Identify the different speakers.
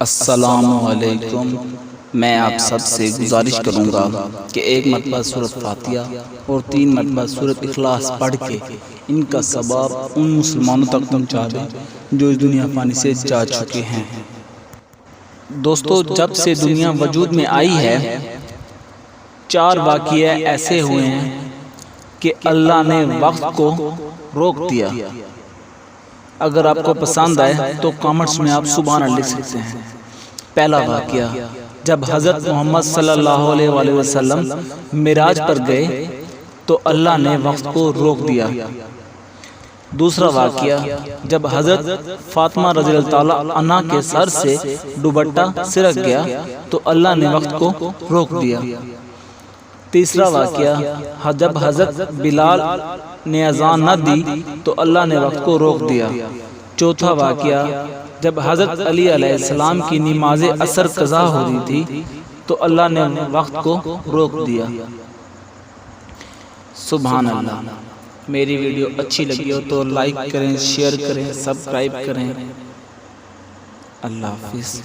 Speaker 1: السلام علیکم۔ میں آپ سب سے گزارش کروں گا کہ ایک مرتبہ سورۃ فاتحہ اور 3 مرتبہ سورۃ اخلاص پڑھ کے ان کا ثواب ان مسلمانوں تک پہنچا دیں جو اس دنیا فانی سے جا چکے ہیں۔ دوستو، جب سے دنیا وجود میں آئی ہے 4 واقعے ایسے ہوئے ہیں کہ اللہ نے وقت کو روک دیا۔ اگر آپ کو پسند آئے تو کامنٹس میں آپ سبحان اللہ لکھ سکتے ہیں۔ پہلا واقعہ، جب حضرت محمد صلی اللہ علیہ وآلہ وسلم معراج پر گئے تو اللہ نے وقت کو روک دیا۔ دوسرا واقعہ، جب حضرت فاطمہ رضی اللہ تعالیٰ عنہ کے سر سے دوپٹہ سرک گیا تو اللہ نے وقت کو روک دیا۔ تیسرا واقعہ، جب حضرت بلال نے اذان نہ دی تو اللہ نے وقت کو روک دیا۔ چوتھا واقعہ، جب حضرت علی علیہ السلام کی نماز عصر قضا ہو رہی تھی تو اللہ نے وقت کو روک دیا۔ سبحان اللہ۔ میری ویڈیو اچھی لگی ہو تو لائک کریں، شیئر کریں، سبسکرائب کریں۔ اللہ حافظ۔